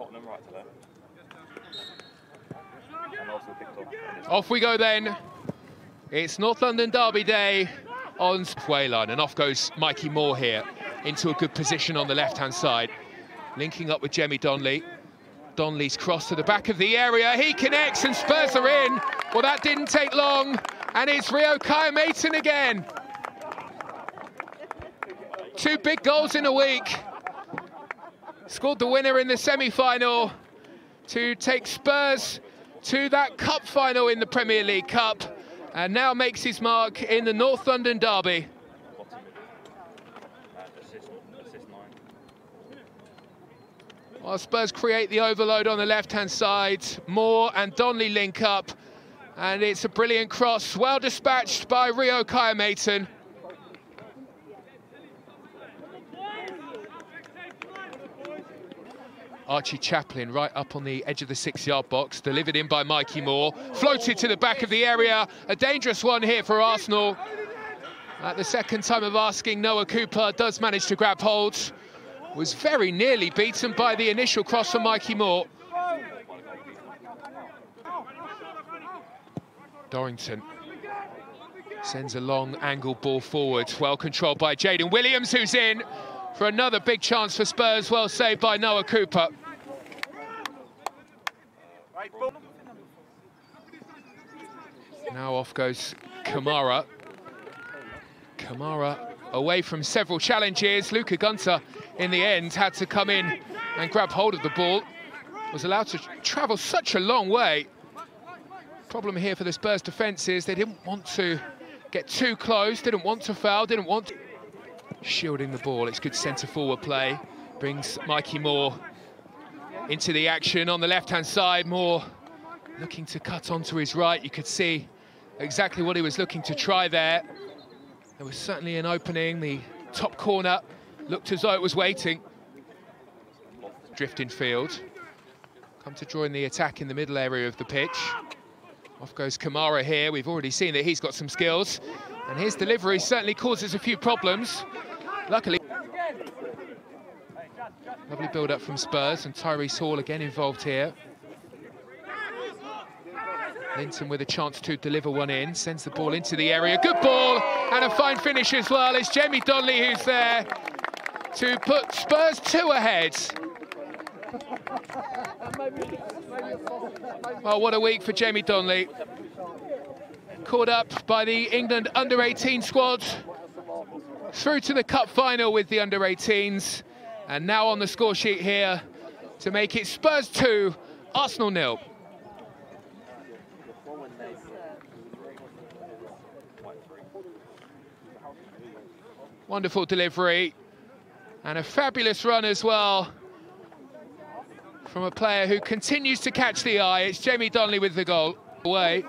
Tottenham right to left. And also picked Off we go then. It's North London Derby Day on halfway line, and off goes Mikey Moore here into a good position on the left-hand side, linking up with Jamie Donnelly. Donnelly's cross to the back of the area. He connects and Spurs are in. Well, that didn't take long, and it's Rio Kaya-Maton again. 2 big goals in a week. Scored the winner in the semi-final to take Spurs to that cup final in the Premier League Cup, and now makes his mark in the North London Derby. While Spurs create the overload on the left-hand side, Moore and Donnelly link up, and it's a brilliant cross, well dispatched by Rio Kaya-Maton. Archie Chaplin right up on the edge of the 6-yard box, delivered in by Mikey Moore, floated to the back of the area. A dangerous one here for Arsenal. At the second time of asking, Noah Cooper does manage to grab hold. Was very nearly beaten by the initial cross from Mikey Moore. Dorrington sends a long angle ball forward, well controlled by Jaden Williams, who's in for another big chance for Spurs, well saved by Noah Cooper. Now off goes Kamara. Kamara away from several challenges. Luca Gunter, in the end, had to come in and grab hold of the ball. Was allowed to travel such a long way. Problem here for the Spurs defence is they didn't want to get too close, didn't want to foul, didn't want to... Shielding the ball, it's good centre-forward play. Brings Mikey Moore into the action on the left-hand side. Moore looking to cut onto his right. You could see exactly what he was looking to try there. There was certainly an opening. The top corner looked as though it was waiting. Drifting field. Come to join the attack in the middle area of the pitch. Off goes Kamara here. We've already seen that he's got some skills, and his delivery certainly causes a few problems. Luckily, lovely build-up from Spurs, and Tyrese Hall again involved here. Linton with a chance to deliver one in, sends the ball into the area. Good ball, and a fine finish as well. It's Jamie Donnelly who's there to put Spurs 2 ahead. Oh, what a week for Jamie Donnelly. Caught up by the England under-18 squad, through to the cup final with the under-18s, and now on the score sheet here to make it Spurs 2, Arsenal 0. Wonderful delivery, and a fabulous run as well from a player who continues to catch the eye. It's Jamie Donnelly with the goal. Away.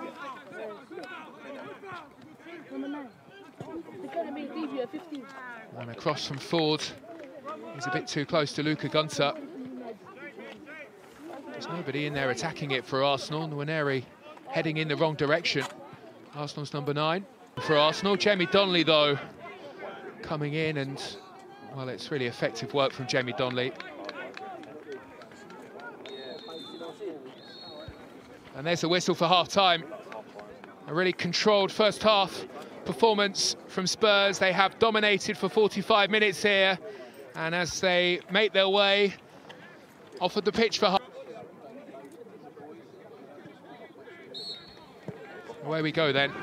And across from Ford. He's a bit too close to Luca Gunter. There's nobody in there attacking it for Arsenal. Nwaneri heading in the wrong direction. Arsenal's number 9 for Arsenal. Jamie Donnelly, though, coming in, and, well, it's really effective work from Jamie Donnelly. And there's a whistle for half-time. A really controlled first half performance from Spurs. They have dominated for 45 minutes here, and as they make their way off of the pitch for half. Away we go then.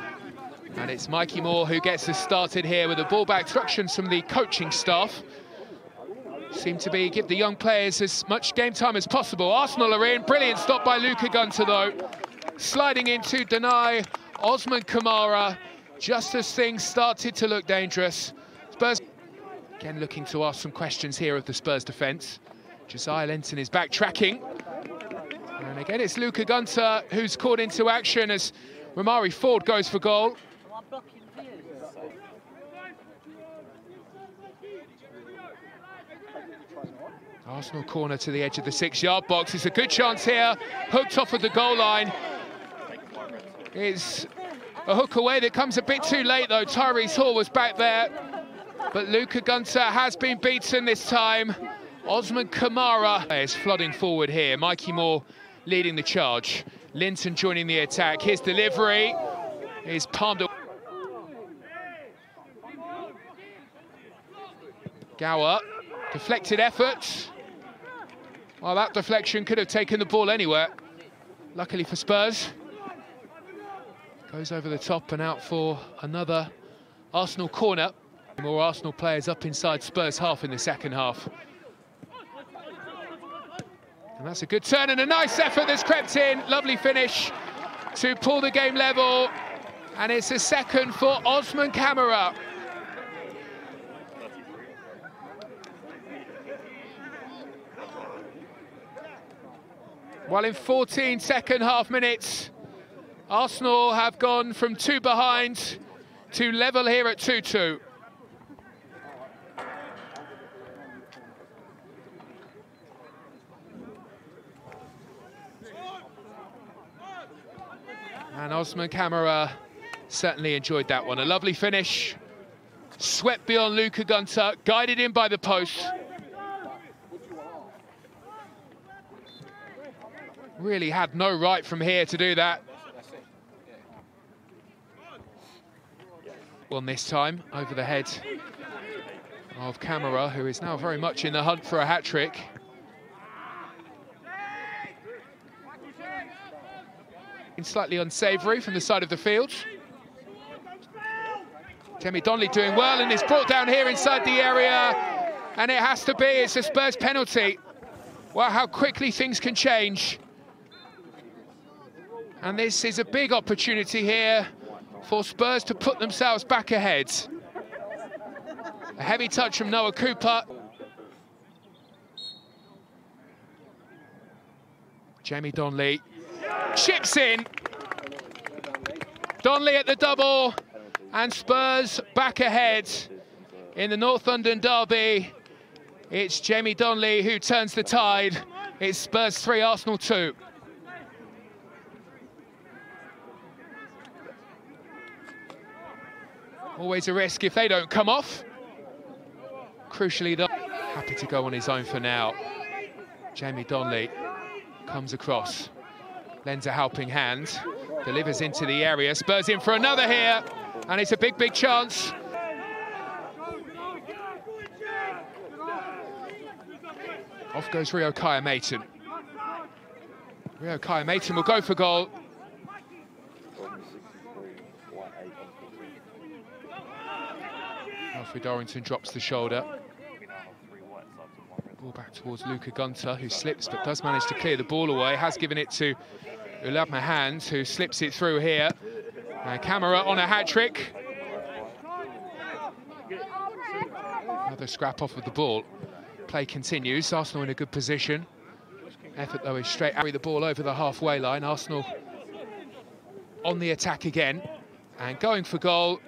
And it's Mikey Moore who gets us started here with the ball back instructions from the coaching staff. Seem to be give the young players as much game time as possible. Arsenal are in. Brilliant stop by Luca Gunter, though. Sliding in to deny Osman Kamara just as things started to look dangerous. Spurs again looking to ask some questions here of the Spurs defence. Josiah Lenton is backtracking. And again, it's Luca Gunter who's caught into action as Romari Ford goes for goal. Arsenal corner to the edge of the 6-yard box. It's a good chance here. Hooked off of the goal line. It's a hook away that comes a bit too late, though. Tyrese Hall was back there. But Luca Gunter has been beaten this time Osman Kamara is flooding forward here. Mikey Moore leading the charge. Linton joining the attack. His delivery is palmed away. Gower, deflected effort. Well, that deflection could have taken the ball anywhere. Luckily for Spurs. Goes over the top and out for another Arsenal corner. More Arsenal players up inside Spurs half in the second half. And that's a good turn and a nice effort that's crept in. Lovely finish to pull the game level. And it's a second for Osman Kamara. Well, in 14 second half minutes, Arsenal have gone from 2 behind to level here at 2-2. And Osman Kamara certainly enjoyed that one. A lovely finish, swept beyond Luka Gunter, guided in by the post. Really had no right from here to do that. One this time over the head of Kamara, who is now very much in the hunt for a hat-trick. Slightly unsavoury from the side of the field. Jamie Donnelly doing well, and it's brought down here inside the area, and it has to be. It's a Spurs penalty. Wow, how quickly things can change. And this is a big opportunity here for Spurs to put themselves back ahead. A heavy touch from Noah Cooper. Jamie Donnelly chips in. Donnelly at the double, and Spurs back ahead in the North London derby. It's Jamie Donnelly who turns the tide. It's Spurs 3, Arsenal 2. Always a risk if they don't come off. Crucially, though, happy to go on his own for now. Jamie Donnelly comes across, lends a helping hand, delivers into the area. Spurs in for another here, and it's a big, big chance. Off goes Rio Kaya-Maton. Rio Kaya-Maton will go for goal. Alfred Dorrington drops the shoulder. Ball back towards Luka Gunter, who slips but does manage to clear the ball away. Has given it to Ulab Mahand, who slips it through here. And Kamara on a hat-trick. Another scrap off of the ball. Play continues. Arsenal in a good position. Effort, though, is straight carry the ball over the halfway line. Arsenal on the attack again and going for goal.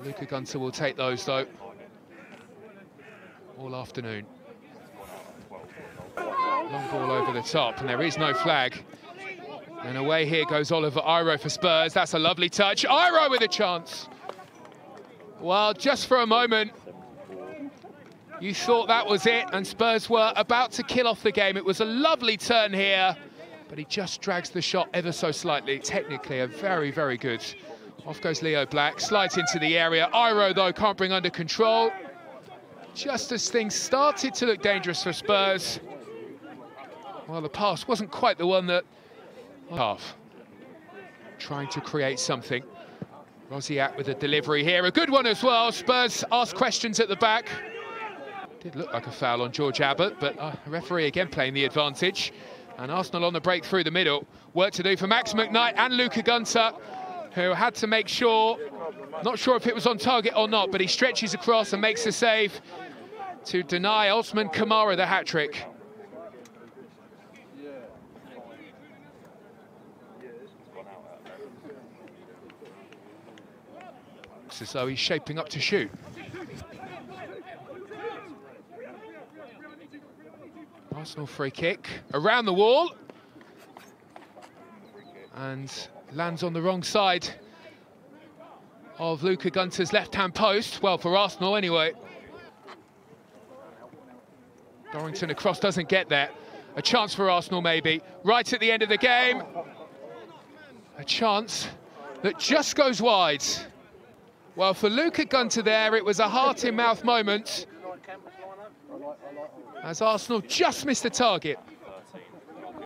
Luka Gunter will take those, though, all afternoon. Long ball over the top, and there is no flag. And away here goes Oliver Iro for Spurs. That's a lovely touch. Iro with a chance. Well, just for a moment, you thought that was it, and Spurs were about to kill off the game. It was a lovely turn here, but he just drags the shot ever so slightly. Technically, a very, very good. Off goes Leo Black, slides into the area. Iro, though, can't bring under control. Just as things started to look dangerous for Spurs. Well, the pass wasn't quite the one that... half. Trying to create something. Rosiak with a delivery here. A good one as well. Spurs ask questions at the back. Did look like a foul on George Abbott, but a referee again playing the advantage. And Arsenal on the break through the middle. Work to do for Max McKnight and Luka Gunter, who had to make sure, not sure if it was on target or not, but he stretches across and makes the save to deny Osman Kamara the hat-trick. Looks as though he's shaping up to shoot. Arsenal free kick around the wall and lands on the wrong side of Luka Gunter's left-hand post. Well, for Arsenal anyway. Dorrington across, doesn't get there. A chance for Arsenal maybe, right at the end of the game. A chance that just goes wide. Well, for Luca Gunter there, it was a heart-in-mouth moment, as Arsenal just missed the target.